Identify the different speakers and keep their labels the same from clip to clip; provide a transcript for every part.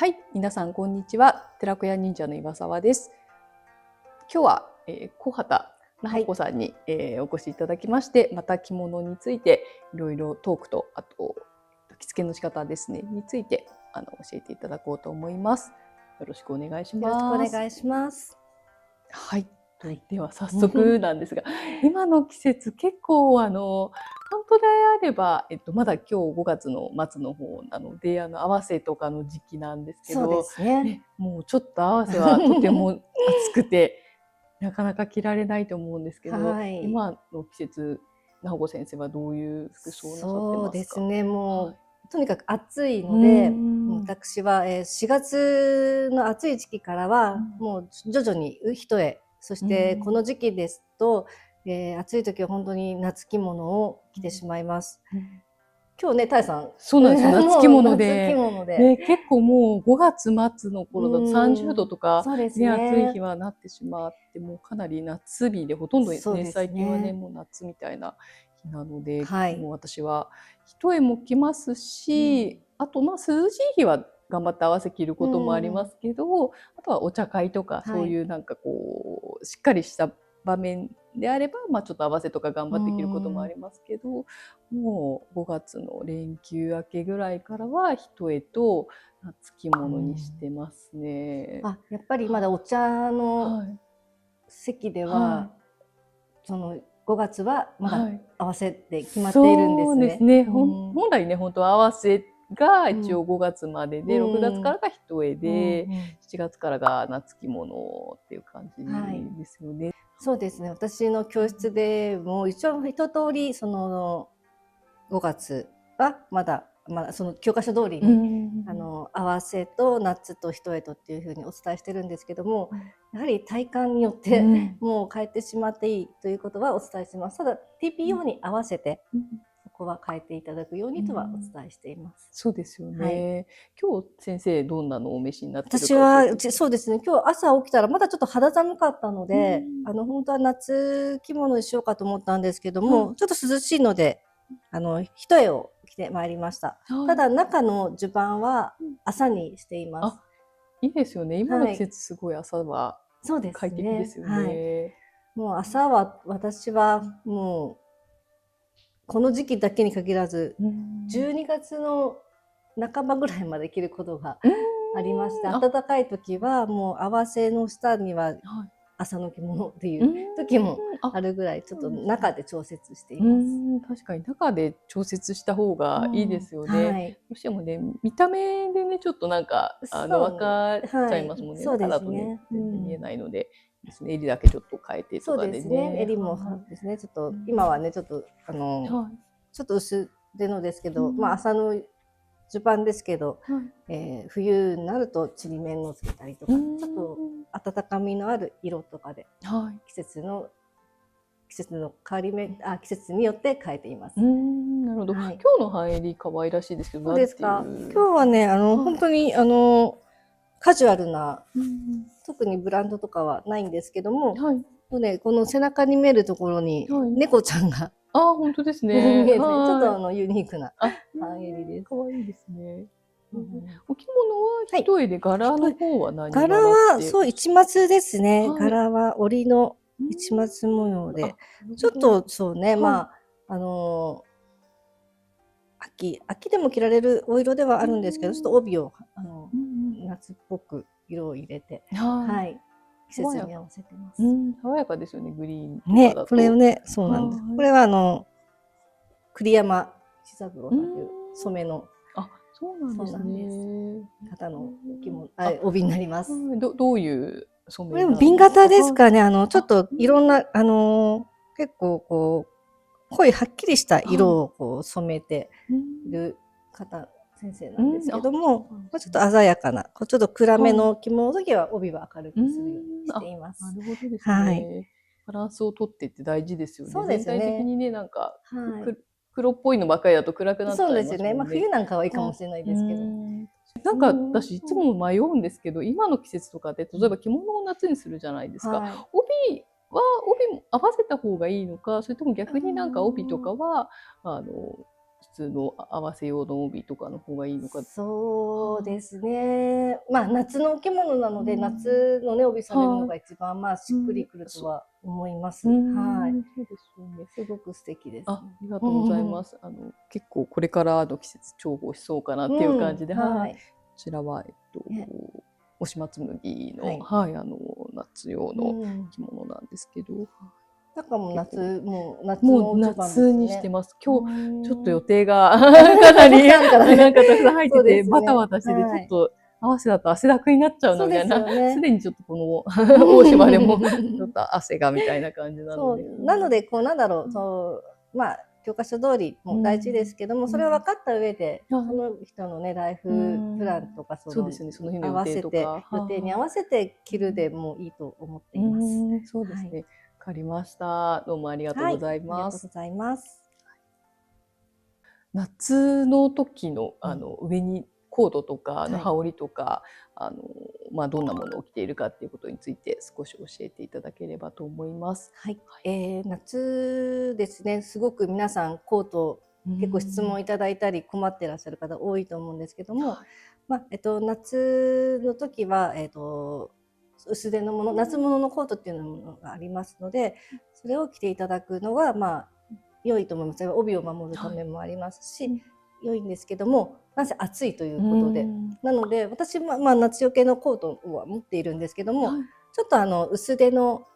Speaker 1: はい、皆さんこんにちは。寺子屋忍者の岩沢です。今日は、小畑奈穂子さんに、お越しいただきまして、また着物についていろいろトークと、あと着付けの仕方ですねについて教えていただこうと思います。よろしくお願いします。
Speaker 2: よろしくお願いします。
Speaker 1: はい。では早速なんですが、今の季節結構本当であれば、まだ今日5月の末の方なので合わせとかの時期なんですけど、
Speaker 2: そうですね。
Speaker 1: もうちょっと合わせはとても暑くてなかなか着られないと思うんですけど、今の季節奈穂子先生はどういう服装をなさってますか？
Speaker 2: そうですね、もう、とにかく暑いので、私は4月の暑い時期からはもう徐々に一重、そしてこの時期ですと、暑い時は本当に夏着物を着てしまいます。今日ね、タイさん。
Speaker 1: そうなんですよ。夏着物で。結構もう5月末の頃だと30度とか、暑い日はなってしまって、もうかなり夏日で、ほとんどね、最近はね、もう夏みたいな日なので、もう私は一重も着ますし、あと涼しい日は頑張って合わせ着ることもありますけど、あとはお茶会とか、そういうなんかこう、しっかりした場面であれば、ちょっと合わせとか頑張って着ることもありますけど、もう5月の連休明けぐらいからは一重と夏着物にしてますね。
Speaker 2: やっぱりまだお茶の席では、その5月はまだ合わせで決まっているんですね。
Speaker 1: そうですね。本来ね、本当は合わせが一応5月までで、6月からが一重で、7月からが夏着物っていう感じですよね。
Speaker 2: そうですね。私の教室でも一応一通りその5月はまだその教科書通りに合わせと夏と一重とっていうふうにお伝えしてるんですけども、やはり体感によってもう変えてしまっていいということはお伝えします。ただ TPO に合わせてそこは変えていただくようにとはお伝えしています。
Speaker 1: そうですよね。今日先生どんなのお召しになってるか。
Speaker 2: 私はそうですね。今日朝起きたらまだちょっと肌寒かったので、本当は夏着物にしようかと思ったんですけども、ちょっと涼しいので一重を着てまいりました。ただ中の襦袢は朝にしています。
Speaker 1: いいですよね。今の季節すごい朝は快適ですよね。
Speaker 2: もう朝は私はもうこの時期だけに限らず12月の半ばぐらいまで着ることがありまして、暖かい時はもう合わせの下には朝の着物っていう時もあるぐらい、ちょっと中で調節しています。
Speaker 1: 確かに中で調節した方がいいですよね。どうしてもね、見た目でね、ちょっとなんか分かっちゃいますもんね。中だとね、全然見えないので。襟だけちょっと変えてとかでね。
Speaker 2: そうですね。襟もですね。ちょっと今はね、ちょっとちょっと薄手のですけど、朝の襦袢ですけど、冬になるとちりめんのつけたりとか、ちょっと温かみのある色とかで、季節の変わり目、季節によって変えています。
Speaker 1: なるほど。今日の半襟可愛らしいですけど、
Speaker 2: そうですか。今日はね、本当にカジュアルな、特にブランドとかはないんですけども、この背中に見えるところに猫ちゃんが
Speaker 1: 本当ですね。
Speaker 2: ちょっとユニークな半襟です。
Speaker 1: 可愛いですね。お着物は一重で柄の方は何柄？
Speaker 2: 柄はそう市松ですね。柄は織の市松模様で、ちょっとそうね、秋でも着られるお色ではあるんですけど、ちょっと帯を夏っぽく色を入れて、季節に合わせてます。
Speaker 1: 爽やかですよね、グリーンとか
Speaker 2: ね、これをね、そうなんです。これは栗山千三郎さんという染めの、
Speaker 1: そうなんですね。
Speaker 2: 方の着物、帯になります。
Speaker 1: どういう染め？
Speaker 2: これも紅型ですかね。ちょっといろんな結構こう濃いはっきりした色をこう染めている先生なんですけども、ちょっと鮮やかな、ちょっと暗めの着物の時は帯は明るくするようにしています。
Speaker 1: なるほどですね。バランスをとってって大事ですよね。全体的にね、なんか黒っぽいのばっかりだと暗くなっちゃいますもんね。
Speaker 2: そうですね。冬なんかはいいかもしれないですけど。
Speaker 1: なんか私いつも迷うんですけど、今の季節とかで例えば着物を夏にするじゃないですか。帯も合わせた方がいいのか、それとも逆になんか帯とかは通の合わせ用の帯とかの方がいいのか。
Speaker 2: そうですね。まあ夏のお着物なので、夏のね帯されるのが一番まあしっくりくるとは思います。はい。
Speaker 1: そうですよね。
Speaker 2: すごく素敵です。
Speaker 1: ありがとうございます。結構これからの季節重宝しそうかなっていう感じで、はい。こちらは押松麦の夏用の着物なんですけど。
Speaker 2: 中も夏
Speaker 1: もう夏にしてます。今日ちょっと予定がかなりなんかたくさん入っててバタバタしてて、ちょっと合わせだと汗だくになっちゃうのみたいな。すでにちょっとこの大島でもちょっと汗がみたいな感じなので。
Speaker 2: なのでこうなんだろう、まあ教科書通りも大事ですけども、それを分かった上でその人のねライフプランとかその日の予定に合わせて着るでもいいと思っています。
Speaker 1: そうですね。わかりました。どうもありがとうございます。
Speaker 2: ありがとうございます。
Speaker 1: 夏の時の上にコートとか羽織とかどんなものを着ているかっていうことについて少し教えていただければと思います。
Speaker 2: はい。夏ですね。すごく皆さんコート結構質問いただいたり困ってらっしゃる方多いと思うんですけども、夏の時は薄手のもの、夏物のコートっていうのがありますので、それを着ていただくのが良いと思います。帯を守るためもありますし、良いんですけども、なんせ暑いということで、なので私も夏よけのコートは持っているんですけども、ちょっと薄手の、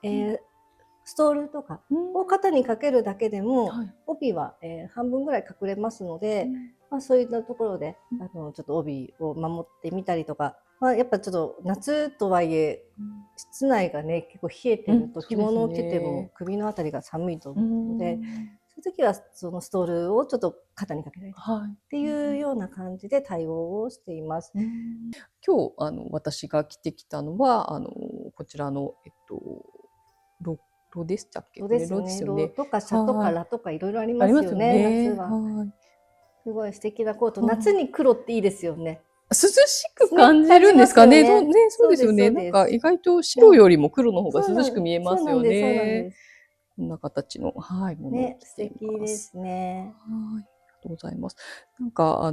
Speaker 2: ストールとかを肩にかけるだけでも、帯は、半分ぐらい隠れますので、そういったところでちょっと帯を守ってみたりとか。やっぱちょっと夏とはいえ室内がね結構冷えてると着物を着ても首のあたりが寒いと思うので、そういう時はそのストールをちょっと肩にかけたりとかっていうような感じで対応をしています。
Speaker 1: 今日私が着てきたのはこちらのロでしたっけ？
Speaker 2: ロですよね。ロとかシャとかラとかいろいろありますよね。夏はすごい素敵なコート。夏に黒っていいですよね。
Speaker 1: 涼しく感じるんですかね。そうですよね。なんか意外と白よりも黒の方が涼しく見えますよね。こんな形のものを着ています。
Speaker 2: 素敵ですね。
Speaker 1: ありがとうございます。なんか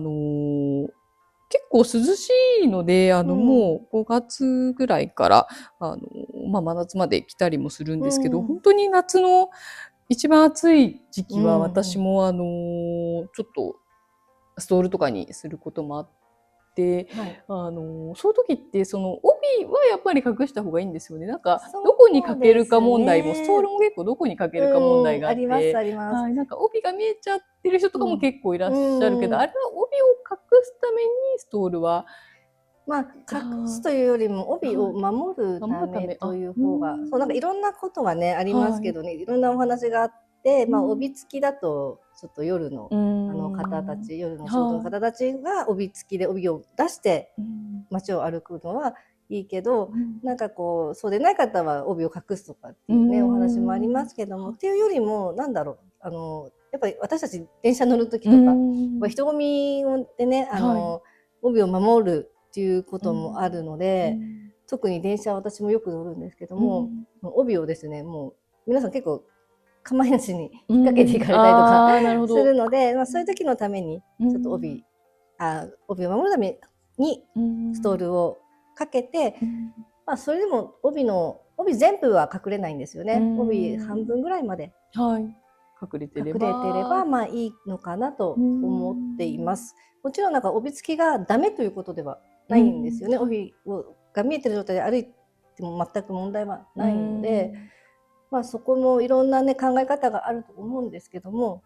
Speaker 1: 結構涼しいのでもう5月ぐらいから真夏まで来たりもするんですけど、本当に夏の一番暑い時期は私もちょっとストールとかにすることもあって、そういう時ってその帯はやっぱり隠した方がいいんですよね。なんかどこにかけるか問題も、ストールも結構どこにかけるか問題があって、なんか帯が見えちゃってる人とかも結構いらっしゃるけど、あれは帯を隠すためにストールは
Speaker 2: 隠すというよりも帯を守るためという方が、なんかいろんなことがねありますけどね、いろんなお話があって、帯付きだとちょっと夜の方たち、夜の仕事の方たちが帯付きで帯を出して街を歩くのはいいけど、なんかこうそうでない方は帯を隠すとかっていうねお話もありますけども、っていうよりもなんだろうやっぱり私たち電車乗る時とか人混みでね帯を守るっていうこともあるので、特に電車は私もよく乗るんですけども、帯をですねもう皆さん結構構えなしに引っ掛けていかれたりとかするので、そういう時のためにちょっと帯を守るためにストールをかけて、それでも帯全部は隠れないんですよね。帯半分ぐらいまで隠れてればいいのかなと思っています。もちろんなんか帯付きがダメということではないんですよね。帯が見えてる状態で歩いても全く問題はないので、そこもいろんなね考え方があると思うんですけども、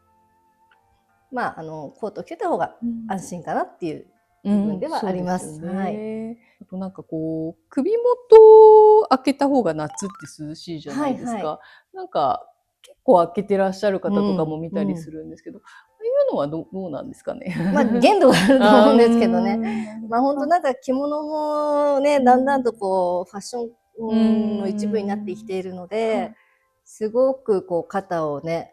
Speaker 2: コートを着てた方が安心かなっていう部分ではあります。
Speaker 1: あとなんかこう首元を開けた方が夏って涼しいじゃないですか。なんか結構開けてらっしゃる方とかも見たりするんですけど、いうのはどうなんですかね。
Speaker 2: 限度があると思うんですけどね。本当なんか着物もねだんだんとこうファッションの一部になってきているので、すごくこう肩をね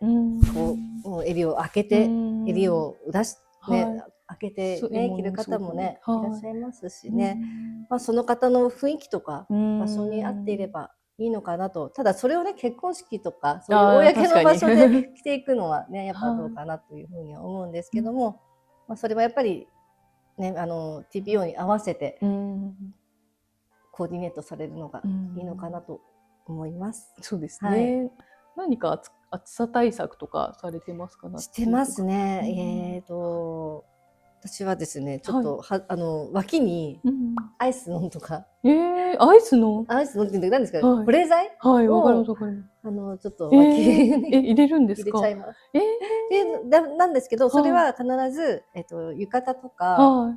Speaker 2: こう襟を開けて襟を出しね開けてね着る方もねいらっしゃいますしね。その方の雰囲気とか場所に合っていればいいいのかなと。ただそれをね、結婚式とかそういう公の場所で着ていくのはね、やっぱどうかなというふうには思うんですけども、まあ、それはやっぱりね、TPO に合わせてコーディネートされるのがいいのかなと思います。
Speaker 1: そうですね。何か暑さ対策とかされてますか？
Speaker 2: してますね。私はですね、ちょっと脇にアイスノンとか、
Speaker 1: アイスノン
Speaker 2: って何ですか？保冷剤
Speaker 1: はい、わかりますわかります。
Speaker 2: ちょっと脇に
Speaker 1: 入れるんですか？
Speaker 2: 入れちゃいます。なんですけど、それは必ず浴衣とか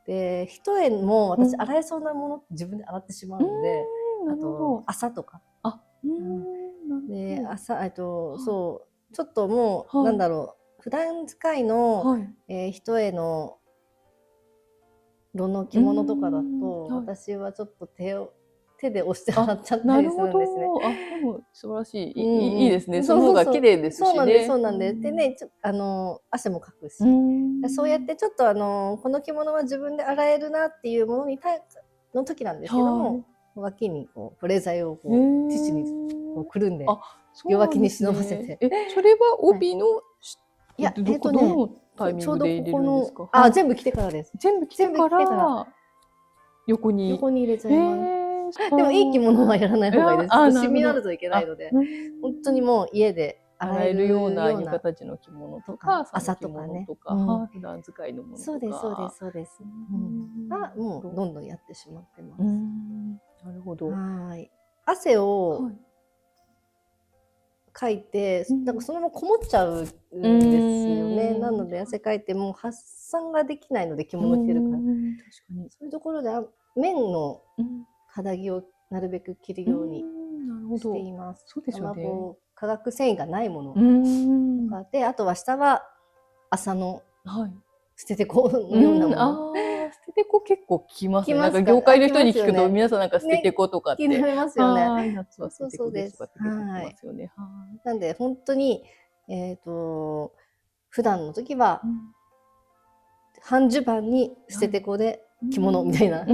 Speaker 2: で、一重も私洗えそうなものって自分で洗ってしまうので、あと朝とか。でそうちょっともうなんだろう、普段使いの一重の炉の着物とかだと、私はちょっと手で押して洗っちゃったりするんですね。
Speaker 1: でも素晴らしい。いいですね。その方が綺麗ですしね。
Speaker 2: そうなんです。でね、汗もかくし、そうやってちょっとこの着物は自分で洗えるなっていうものの時なんですけども、脇にこう保冷剤をこうティッシュにこうくるんで両脇に忍ばせて。
Speaker 1: それは帯のどのタイミングで入れるんですか？
Speaker 2: 全部着てからです。
Speaker 1: 全部着てから横に
Speaker 2: 入れちゃいます。でもいい着物はやらない方がいいです。シミになるといけないので、本当にもう家で
Speaker 1: 洗えるような浴衣地の着物とか
Speaker 2: 朝とかね、
Speaker 1: 普段使いのものとか、
Speaker 2: そうです。もうどんどんやってしまってます。
Speaker 1: なるほど。
Speaker 2: 汗をかいて、なんかそのままこもっちゃうんですよね。なので汗かいても発散ができないので、着物着てるから。そういうところで綿の肌着をなるべく着るようにしています。
Speaker 1: そうですよね。
Speaker 2: 化学繊維がないものとかで、あとは下は麻の捨ててこのようなもの。
Speaker 1: 捨ててこ結構着ますね。なんか業界の人に聞くと皆さんなんか捨ててことかって。
Speaker 2: 気になりますよね。
Speaker 1: 夏は捨ててこですとかって結構聞きますよね。
Speaker 2: なんで本当に普段の時は半襦袢に捨ててこで着物みたいな。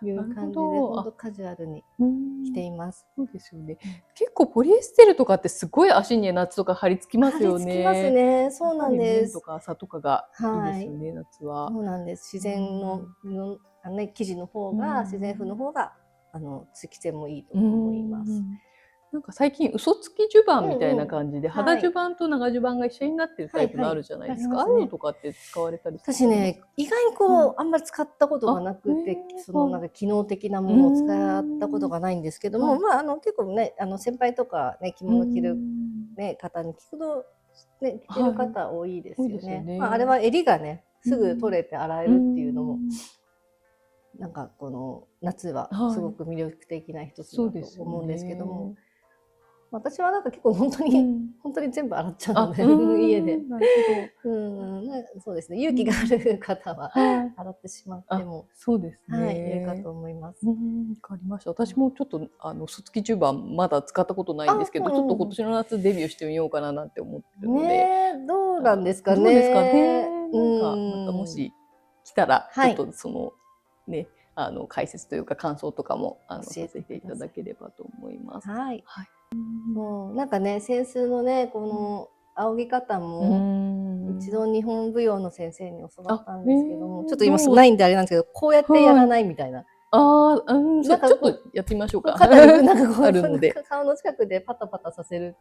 Speaker 2: いう感じで本当カジュアルに着ています。
Speaker 1: そうですよね。結構ポリエステルとかってすごい足に夏とか張り付きますよね。
Speaker 2: 張り付きますね。そうなんです。
Speaker 1: とか朝とかがいいですよね、夏は。
Speaker 2: そうなんです。自然の生地の方が自然風の方が通気性もいいと思います。
Speaker 1: なんか最近嘘つき襦袢みたいな感じで肌襦袢と長襦袢が一緒になってるタイプのあるじゃないですか。ああいうのとかって使われたりする？
Speaker 2: 私ね、意外にあんまり使ったことがなくて、なんか機能的なものを使ったことがないんですけども、まあ結構ね、先輩とかね、着物着るね方に聞くとね、着てる方多いですよね。あれは襟がね、すぐ取れて洗えるっていうのも。なんかこの夏はすごく魅力的な一つだと思うんですけども、私はなんか結構本当に全部洗っちゃうので、家で。そうですね。勇気がある方は洗ってしまっても、
Speaker 1: そうですね。
Speaker 2: いいかと思います。
Speaker 1: わかりました。私もちょっと嘘つき襦袢まだ使ったことないんですけど、ちょっと今年の夏デビューしてみようかななんて思ってるので。
Speaker 2: どうなんですかね。
Speaker 1: どうですかね。なんかまたもし来たらちょっとそのね。解説というか感想とかもさせていただければと思います。
Speaker 2: もうなんかね、扇子のね、この仰ぎ方も一度日本舞踊の先生に教わったんですけども、ちょっと今ないんであれなんですけど、こうやってやらないみたいな。
Speaker 1: ちょっとやってみましょうか。
Speaker 2: 肩になんかこう顔の近くでパタパタさせるって。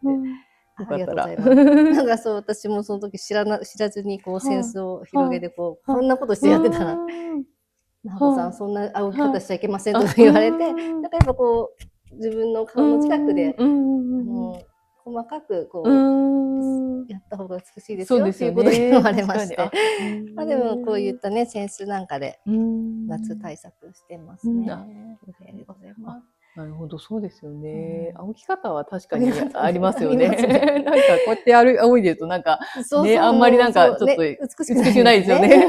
Speaker 2: ありがとうございます。なんかそう、私もその時知らずにこう扇子を広げてこんなことしてやってたら。なほさん、そんな仰ぎ方しちゃいけませんとか言われて、なんかやっぱこう自分の顔の近くで細かくこうやった方が美しいですよっていうことを言われまして、でもこういったね扇子なんかで夏対策してますね。ありがとうございます。
Speaker 1: なるほど、そうですよね。仰ぎ方は確かにありますよね。なんかこうやって仰いでるとなんかね、あんまりなんかちょっと美しくないですよね。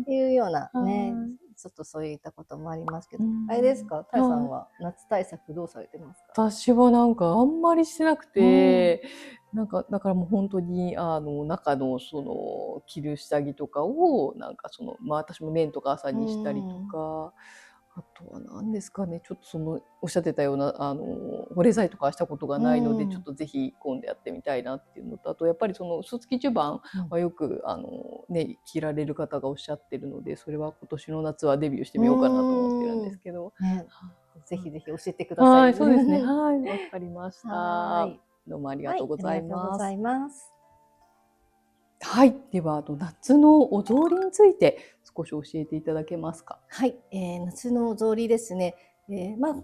Speaker 2: っていうようなね、ちょっとそういったこともありますけど、あれですか、タイさんは夏対策どうされてますか？
Speaker 1: 私はなんかあんまりしてなくて、なんかだからもう本当に中のその着る下着とかをなんか私も綿とか朝にしたりとか。あとは何ですかね、ちょっとそのおっしゃってたような保冷剤とかしたことがないので、ちょっとぜひ今度やってみたいなっていうのと、あとやっぱりその嘘つき襦袢はよくね着られる方がおっしゃってるので、それは今年の夏はデビューしてみようかなと思ってるんですけど、
Speaker 2: ぜひぜひ教えてください。
Speaker 1: はい、そうですね。はい、わかりました。どうもありがとうございます。
Speaker 2: ありがとうございます。
Speaker 1: はい、では夏のお草履について少し教えていただけますか。
Speaker 2: はい、夏のお草履ですね。まあ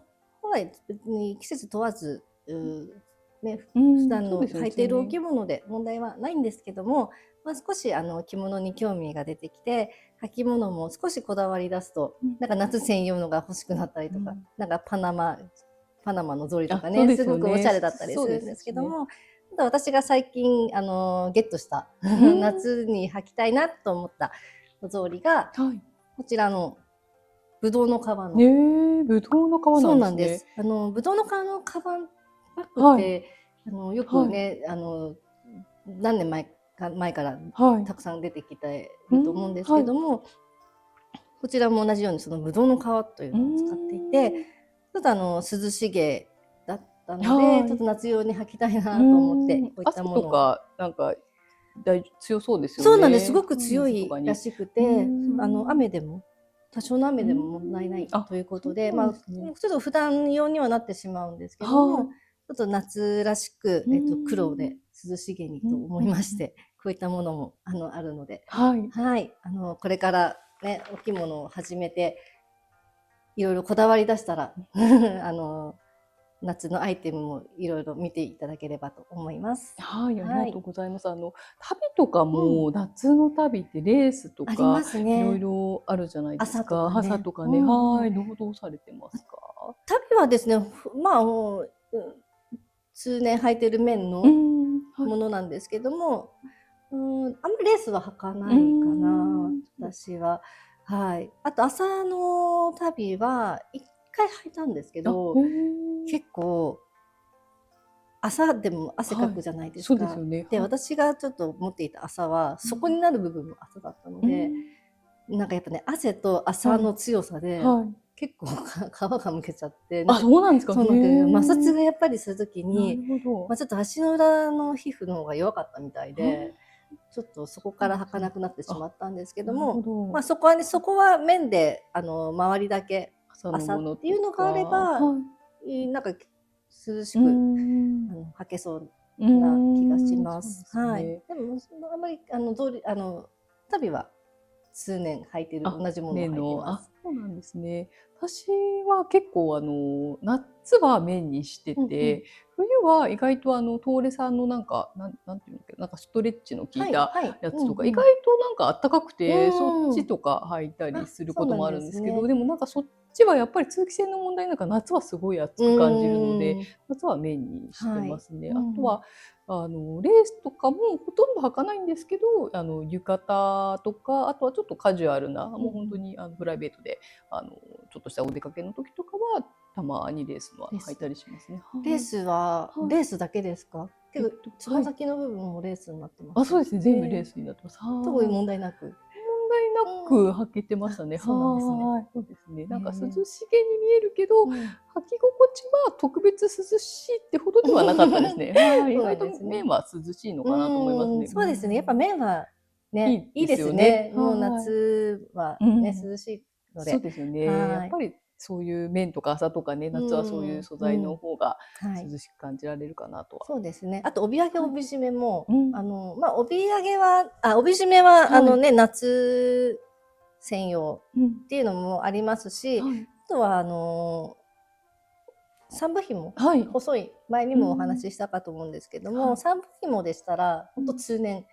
Speaker 2: 本来別に季節問わずね、普段の履いているお着物で問題はないんですけども、まあ、少し着物に興味が出てきて、履物も少しこだわり出すと、なんか夏専用のが欲しくなったりとか、なんかパナマの草履とかね、すごくおしゃれだったりするんですけども、ただ私が最近ゲットした夏に履きたいなと思ったお草履が、こちらのぶどうの皮の。
Speaker 1: ぶどうの皮なんですね。
Speaker 2: そうなんです。ぶどうの皮のカバンバッグって、よくね、何年前からたくさん出てきていると思うんですけども、こちらも同じようにそのぶどうの皮というのを使っていて、ちょっと涼しげだったので、ちょっと夏用に履きたいなと思って、こういったものを。
Speaker 1: 汗とかなんか強そうですよね。
Speaker 2: そうなんです。すごく強いらしくて、雨でも多少の雨でも問題ないということで、まあちょっと普段用にはなってしまうんですけども、ちょっと夏らしく黒で涼しげにと思いまして、こういったものもあるので、はい、これからねお着物を始めていろいろこだわり出したら夏のアイテムもいろいろ見ていただければと思います。
Speaker 1: はい、ありがとうございます。足袋とかも、夏の足袋ってレースとかいろいろあるじゃないですか。朝とかね、はい、どうされてますか？
Speaker 2: 足袋はですね、まあ通年履いてる綿のものなんですけども、あんまりレースは履かないかな、私は。はい。あと朝の足袋は1回履いたんですけど、結構朝でも汗かくじゃないですか。で、私がちょっと持っていた朝は底になる部分の朝だったので、なんかやっぱね汗と朝の強さで結構皮がむけちゃって、
Speaker 1: そうなんですか。
Speaker 2: そうなんです。摩擦がやっぱりするときに、まあちょっと足の裏の皮膚の方が弱かったみたいで、ちょっとそこから履かなくなってしまったんですけども、まあそこは綿で周りだけ朝っていうのがあれば、なんか涼しく履けそうな気がします。はい。でもあんまり足袋は数年履いてる同じものを履いてます。
Speaker 1: そうなんですね。私は結構夏は綿にしてて、冬は意外と東レさんのなんていうのなんかストレッチの効いたやつとか、意外となんか暖かくて、そっちとか履いたりすることもあるんですけど、でもなんかそっちはやっぱり通気性の問題なんか夏はすごい暑く感じるので、夏は綿にしてますね。あとはレースとかもほとんど履かないんですけど、浴衣とか、あとはちょっとカジュアルな、もう本当にプライベートでちょっとしたお出かけの時とかはたまにレースは履いたりしますね。
Speaker 2: レースはレースだけですか？つま先の部分もレースになってます。
Speaker 1: そうですね。全部レースになってます。
Speaker 2: 特に問題なく。
Speaker 1: 問題なく履けてましたね。そうですね。なんか涼しげに見えるけど、履き心地は特別涼しいってほどではなかったですね。意外と綿は涼しいのかなと思いますね。
Speaker 2: そうですね。やっぱ綿はね、いいですね。もう夏はね、涼しいので。
Speaker 1: そうですよね。やっぱりそういう綿とか朝とかね、夏はそういう素材の方が涼しく感じられるかなとは。
Speaker 2: そうですね。あと帯揚げ帯締めも、まあ帯揚げは帯締めはね夏専用っていうのもありますし、あとは三部紐、細い前にもお話ししたかと思うんですけども、三部紐でしたら本当通年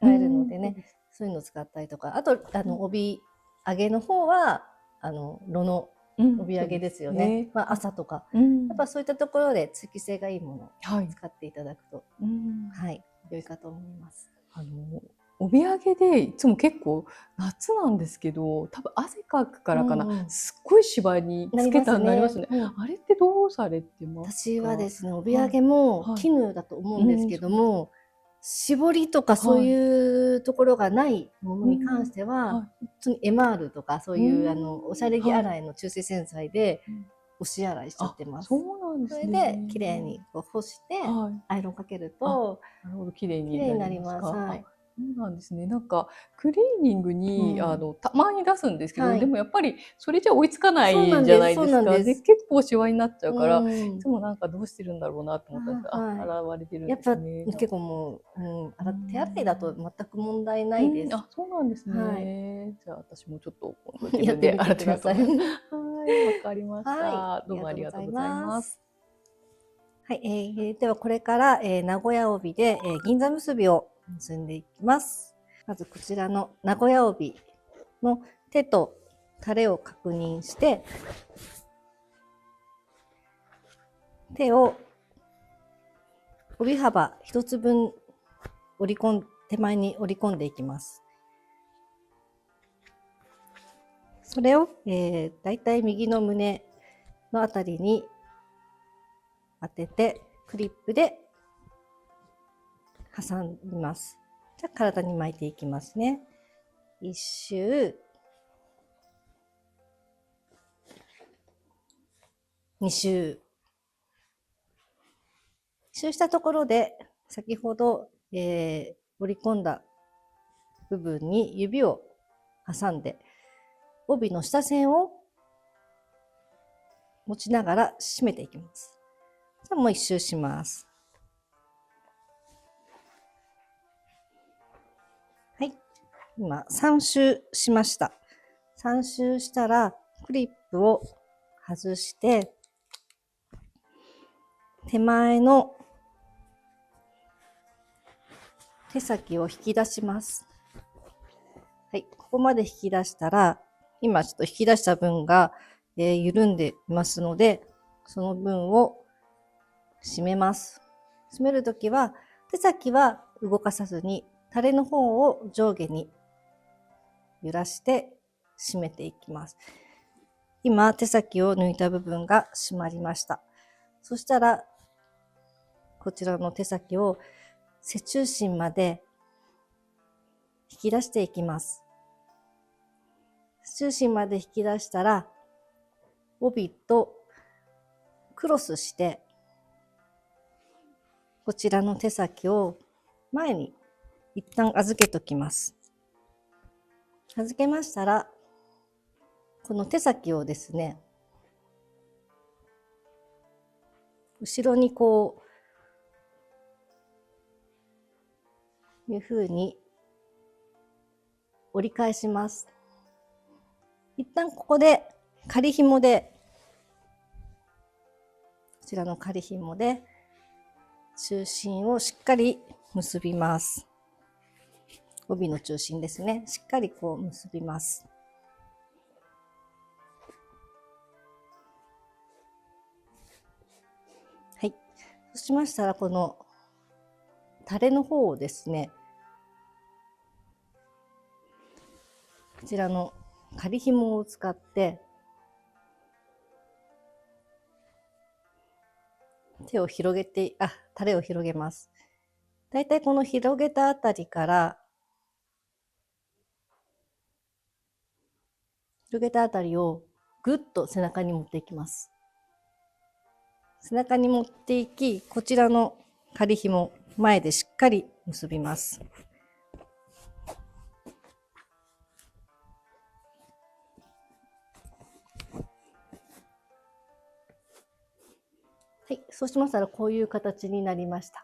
Speaker 2: 使えるのでね、そういうのを使ったりとか、あと帯揚げの方は炉の帯揚げですよね。まあ朝とか、やっぱそういったところで通気性がいいものを使っていただくと、良いかと思います。
Speaker 1: 帯揚げでいつも結構夏なんですけど、多分汗かくからかな、すっごい芝につけたになりますね。あれってどうされてますか？
Speaker 2: 私はですね、帯揚げも絹だと思うんですけども、絞りとかそういうところがないものに関しては、普通にエマールとかそういうおしゃれ着洗いの中性洗剤で押し洗いしちゃってます。
Speaker 1: そうなんですね。
Speaker 2: それで綺麗にこう干してアイロンかけると、
Speaker 1: なるほど、綺麗になりますか。はい。そうなんですね。なんかクリーニングに、たまに出すんですけど、でもやっぱりそれじゃ追いつかないじゃないですか。で結構シワになっちゃうから、いつもなんかどうしてるんだろうなと思ったんですけど、洗われてるんですね。
Speaker 2: やっぱ結構もう、手洗いだと全く問題ないです。
Speaker 1: そうなんですね。じゃあ私もちょっと今度自分で洗ってみてください。はい、わかりました。どうもありがとうございます。
Speaker 2: はい、ではこれから、名古屋帯で、銀座結びを結んでいきます。まずこちらの名古屋帯の手とタレを確認して、手を帯幅1つ分手前に折り込んでいきます。それを、だいたい右の胸のあたりに当ててクリップで挟みます。じゃあ体に巻いていきますね。1周、2周。1周したところで先ほど、折り込んだ部分に指を挟んで帯の下線を持ちながら締めていきます。じゃあもう1周します。はい。今3周しました。3周したらクリップを外して手前の手先を引き出します。はい。ここまで引き出したら今ちょっと引き出した分が、緩んでいますのでその分を締めます。締めるときは手先は動かさずにタレの方を上下に揺らして締めていきます。今手先を抜いた部分が締まりました。そしたらこちらの手先を背中心まで引き出していきます。背中心まで引き出したら帯とクロスしてこちらの手先を前に一旦預けときます。預けましたらこの手先をですね後ろにこういう風に折り返します。一旦ここで仮紐でこちらの仮紐で中心をしっかり結びます。帯の中心ですね。しっかりこう結びます。はい。そうしましたらこのタレの方をですねこちらの仮紐を使って手を広げてタレを広げます。だいたいこの広げたあたりからをぐっと背中に持っていきます。背中に持っていきこちらの仮紐前でしっかり結びます。はい、そうしましたらこういう形になりました。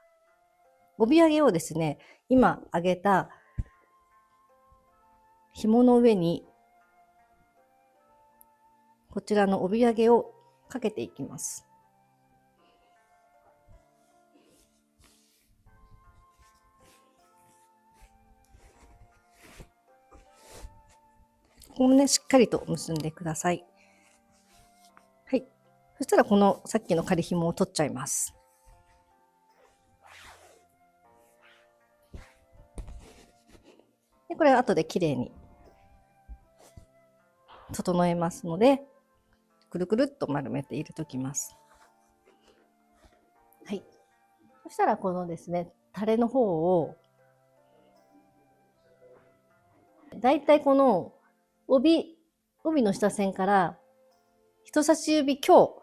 Speaker 2: 帯揚げをですね、今揚げた紐の上にこちらの帯揚げをかけていきます。ここもね、しっかりと結んでください。はい。そしたらこのさっきの仮紐を取っちゃいます。でこれは後できれいに整えますので、くるくるっと丸めて入れときます。はい。そしたらこのですね、タレの方をだいたいこの帯の下線から人差し指強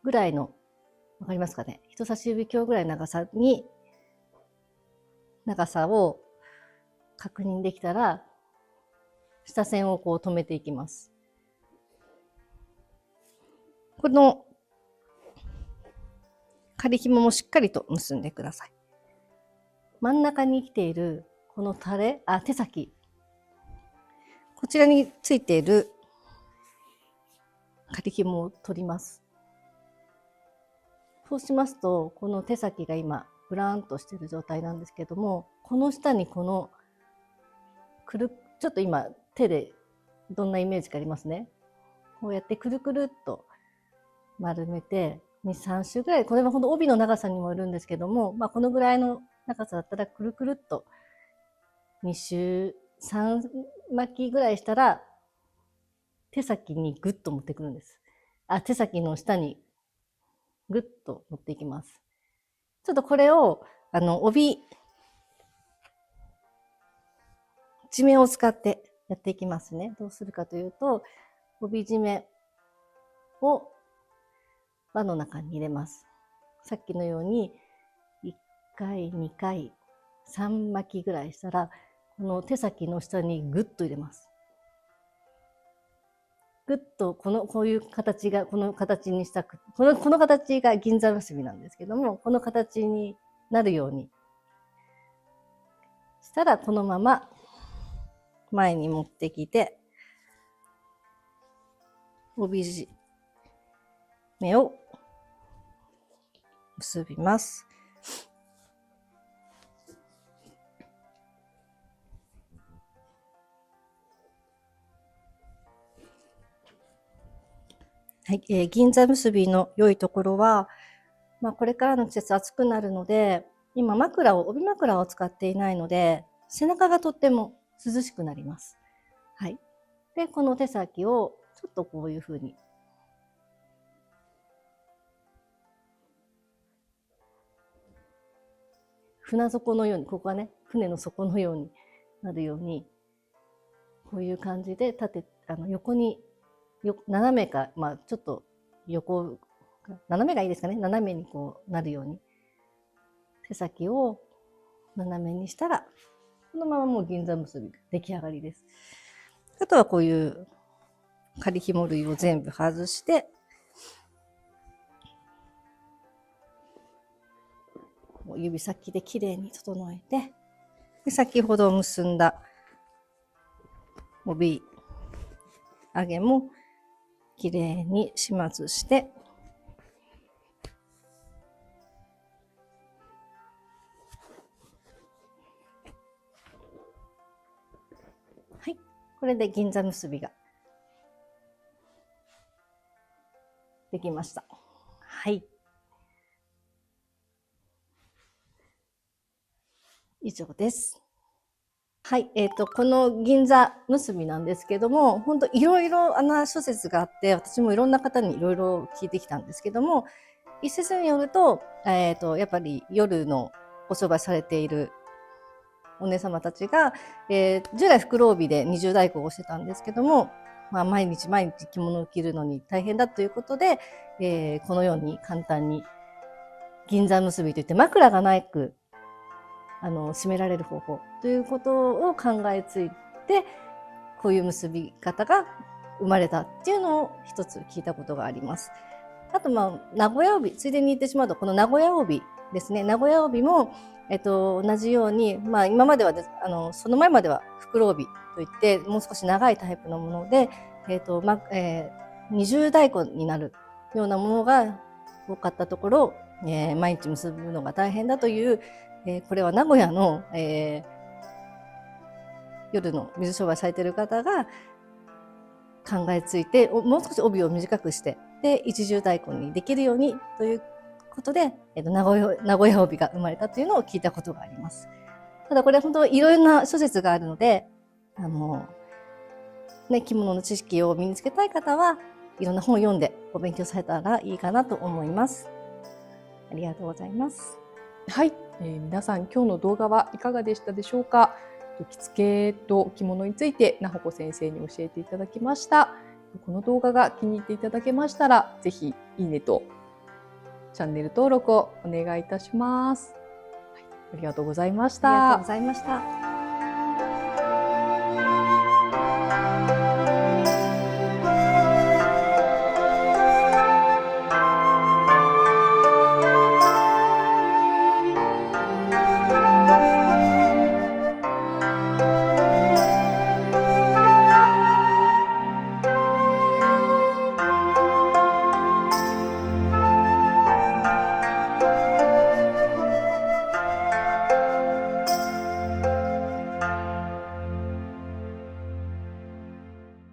Speaker 2: ぐらいの、わかりますかね、人差し指強ぐらいの長さを確認できたら下線をこう止めていきます。この仮紐もしっかりと結んでください。真ん中に来ているこの手先、こちらについている仮紐を取ります。そうしますと、この手先が今ブラーンとしている状態なんですけども、この下にこのちょっと今手でどんなイメージかありますね。こうやってくるくるっと丸めて2、3周ぐらい、これはほんと帯の長さにもよるんですけども、まあ、このぐらいの長さだったらくるくるっと2周3巻きぐらいしたら手先にグッと持ってくるんです。手先の下にグッと持っていきます。ちょっとこれを帯締めを使ってやっていきますね。どうするかというと、帯締めを輪の中に入れます。さっきのように1回、2回、3巻きぐらいしたら、この手先の下にグッと入れます。グッとこういう形が、この形にしたく、この形が銀座結びなんですけども、この形になるようにしたら、このまま前に持ってきて、帯締めを結びます。はい、銀座結びの良いところは、まあ、これからの季節暑くなるので、今帯枕を使っていないので、背中がとっても涼しくなります。はい。で、この手先をちょっとこういうふうに船底のように、ここがね、船の底のようになるように、こういう感じで横に斜めか、まあちょっと斜めがいいですかね。斜めにこうなるように。手先を斜めにしたら、このままもう銀座結びが出来上がりです。あとはこういう仮紐類を全部外して、指先できれいに整えて、で先ほど結んだ帯上げもきれいに始末して、はい、これで銀座結びができました。はい。以上です。はい、この銀座結びなんですけども、本当いろいろ諸説があって、私もいろんな方にいろいろ聞いてきたんですけども、一説によると、やっぱり夜のお商売されているお姉様たちが、従来袋帯で二重太鼓をしてたんですけども、まあ、毎日着物を着るのに大変だということで、このように簡単に銀座結びといって枕がなく締められる方法ということを考えついて、こういう結び方が生まれたっていうのを一つ聞いたことがあります。あと名古屋帯、ついでに言ってしまうと、この名古屋帯ですね。名古屋帯も、同じように、今まではその前までは袋帯といってもう少し長いタイプのもので、二重太鼓になるようなものが多かったところ、毎日結ぶのが大変だという、これは名古屋の、夜の水商売されている方が考えついて、もう少し帯を短くして、で一重太鼓にできるようにということで、名古屋帯が生まれたというのを聞いたことがあります。ただこれは本当いろいろな諸説があるので、着物の知識を身につけたい方はいろんな本を読んでお勉強されたらいいかなと思います。ありがとうございます。
Speaker 1: はい、皆さん今日の動画はいかがでしたでしょうか。着付けと着物についてなほこ先生に教えていただきました。この動画が気に入っていただけましたら、ぜひいいねとチャンネル登録をお願いいたします。はい、ありがとうございました。
Speaker 2: ありがとうございました。